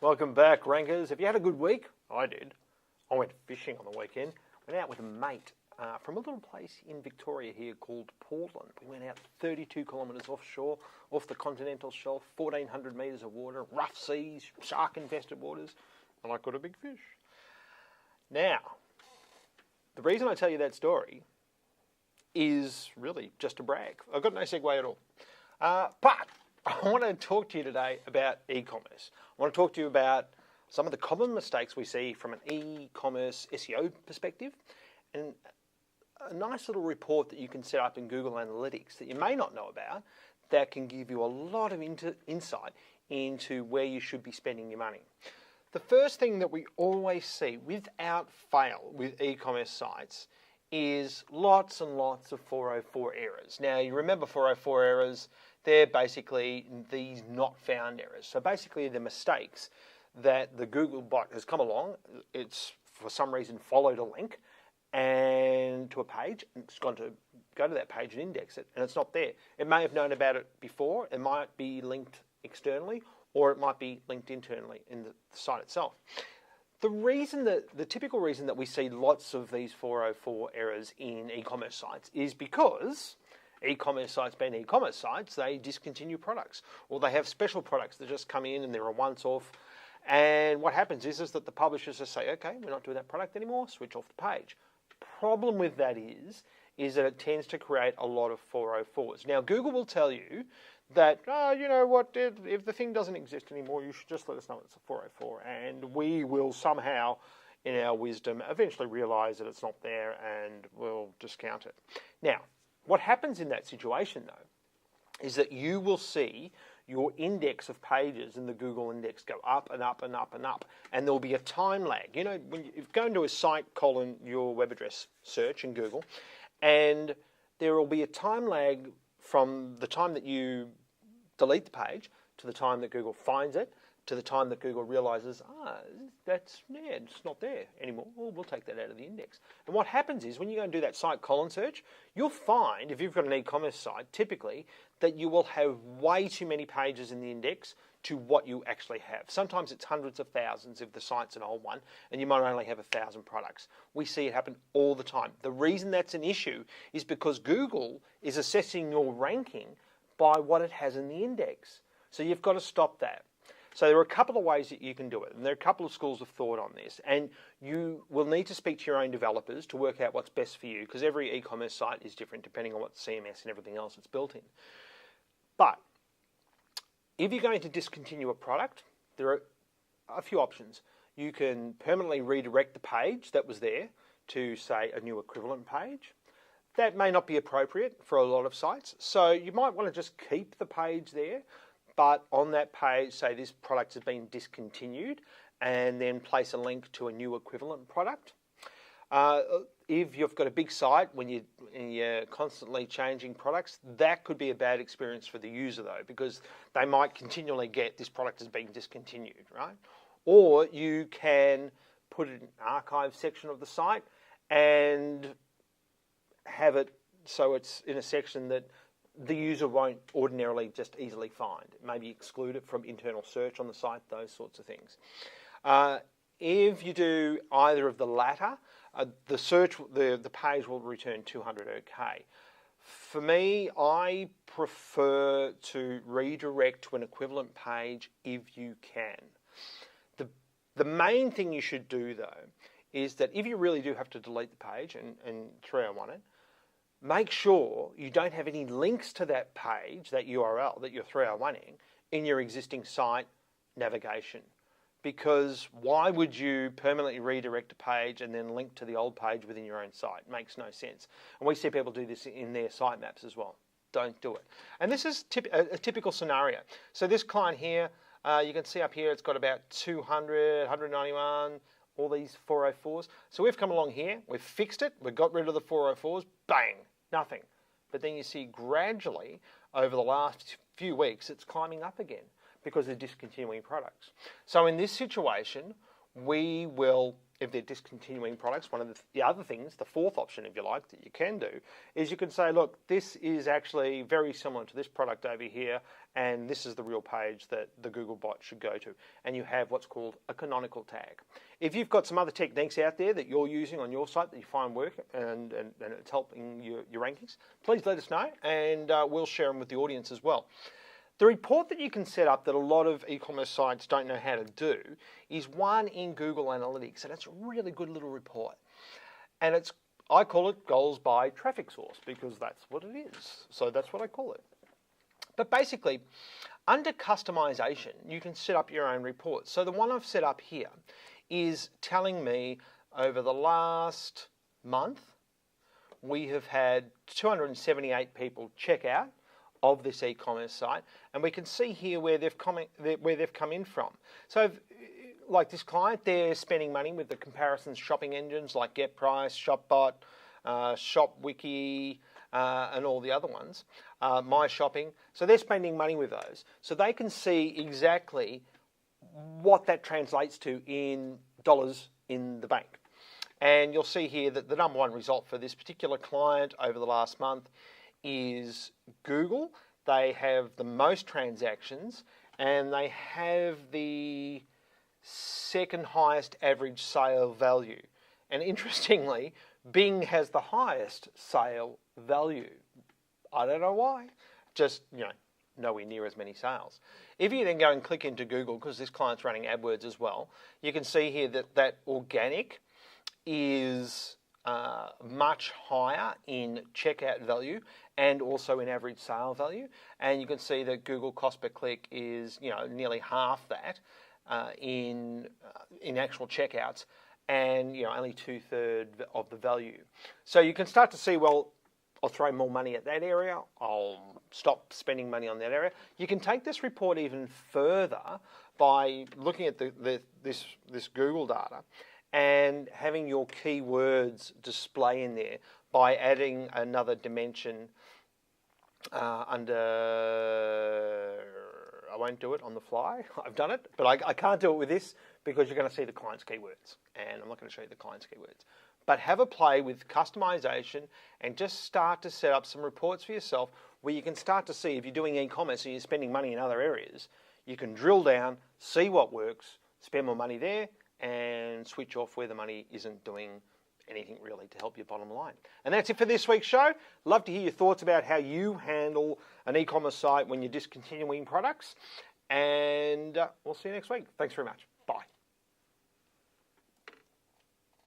Welcome back, Rankers. Have you had a good week? I did. I went fishing on the weekend. Went out with a mate from a little place in Victoria here called Portland. We went out 32 kilometres offshore, off the continental shelf, 1,400 metres of water, rough seas, shark-infested waters, and I caught a big fish. Now, the reason I tell you that story is really just a brag. I've got no segue at all. But I want to talk to you today about e-commerce. I want to talk to you about some of the common mistakes we see from an e-commerce SEO perspective, and a nice little report that you can set up in Google Analytics that you may not know about that can give you a lot of insight into where you should be spending your money. The first thing that we always see without fail with e-commerce sites is lots and lots of 404 errors. Now, you remember 404 errors, they're basically these not found errors. So basically the mistakes that the Google bot has come along, it's for some reason followed a link and to a page, and it's gone to go to that page and index it, and it's not there. It may have known about it before, it might be linked externally, or it might be linked internally in the site itself. The typical reason that we see lots of these 404 errors in e-commerce sites is because e-commerce sites being e-commerce sites, they discontinue products, or they have special products that just come in and they're a once-off. And what happens is that the publishers just say, okay, we're not doing that product anymore, switch off the page. Problem with that is that it tends to create a lot of 404s. Now, Google will tell you that, you know what, if the thing doesn't exist anymore, you should just let us know it's a 404, and we will somehow, in our wisdom, eventually realise that it's not there and we'll discount it. Now, what happens in that situation, though, is that you will see your index of pages in the Google index go up and up and up and up, and there'll be a time lag. You know, when you go into a site, your web address search in Google, and there will be a time lag from the time that you delete the page to the time that Google finds it, to the time that Google realizes, it's not there anymore. Well, we'll take that out of the index. And what happens is when you go and do that site colon search, you'll find, if you've got an e-commerce site, typically, that you will have way too many pages in the index to what you actually have. Sometimes it's hundreds of thousands if the site's an old one, and you might only have 1,000 products. We see it happen all the time. The reason that's an issue is because Google is assessing your ranking by what it has in the index. So you've got to stop that. So there are a couple of ways that you can do it, and there are a couple of schools of thought on this, and you will need to speak to your own developers to work out what's best for you, because every e-commerce site is different depending on what CMS and everything else it's built in. But if you're going to discontinue a product, there are a few options. You can permanently redirect the page that was there to, say, a new equivalent page. That may not be appropriate for a lot of sites, so you might want to just keep the page there, but on that page, say this product has been discontinued, and then place a link to a new equivalent product. If you've got a big site when you're constantly changing products, that could be a bad experience for the user though, because they might continually get this product has been discontinued, right? Or you can put an archive section of the site and have it so it's in a section that the user won't ordinarily just easily find. Maybe exclude it from internal search on the site, those sorts of things. If you do either of the latter, the page will return 200 OK. For me, I prefer to redirect to an equivalent page if you can. The main thing you should do, though, is that if you really do have to delete the page and 301 it, make sure you don't have any links to that page, that URL that you're 301ing, in your existing site navigation. Because why would you permanently redirect a page and then link to the old page within your own site? It makes no sense. And we see people do this in their site maps as well. Don't do it. And this is a typical scenario. So this client here, you can see up here, it's got about 200, 191, all these 404s. So we've come along here, we've fixed it, we've got rid of the 404s, bang, nothing. But then you see gradually, over the last few weeks, it's climbing up again because they're discontinuing products. So in this situation, we will if they're discontinuing products, one of the other things, the fourth option, if you like, that you can do, is you can say, look, this is actually very similar to this product over here, and this is the real page that the Google bot should go to. And you have what's called a canonical tag. If you've got some other techniques out there that you're using on your site that you find work and it's helping your rankings, please let us know, and we'll share them with the audience as well. The report that you can set up that a lot of e-commerce sites don't know how to do is one in Google Analytics, and it's a really good little report. And I call it goals by traffic source because that's what it is. So that's what I call it. But basically, under customization, you can set up your own reports. So the one I've set up here is telling me over the last month, we have had 278 people check out of this e-commerce site, and we can see here where they've come in from. So, like this client, they're spending money with the comparisons shopping engines like GetPrice, ShopBot, ShopWiki, and all the other ones, My Shopping. So they're spending money with those. So they can see exactly what that translates to in dollars in the bank. And you'll see here that the number one result for this particular client over the last month is Google. They have the most transactions, and they have the second highest average sale value. And interestingly, Bing has the highest sale value. I don't know why. Just, nowhere near as many sales. If you then go and click into Google, because this client's running AdWords as well, you can see here that organic is much higher in checkout value and also in average sale value, and you can see that Google cost per click is nearly half that in actual checkouts, and only 2/3 of the value. So you can start to see, well, I'll throw more money at that area, I'll stop spending money on that area. You can take this report even further by looking at this Google data and having your keywords display in there by adding another dimension under, I won't do it on the fly, I've done it, but I can't do it with this because you're going to see the client's keywords, and I'm not going to show you the client's keywords. But have a play with customization and just start to set up some reports for yourself where you can start to see if you're doing e-commerce and you're spending money in other areas, you can drill down, see what works, spend more money there, and switch off where the money isn't doing anything really to help your bottom line. And that's it for this week's show. Love to hear your thoughts about how you handle an e-commerce site when you're discontinuing products. And we'll see you next week. Thanks very much. Bye.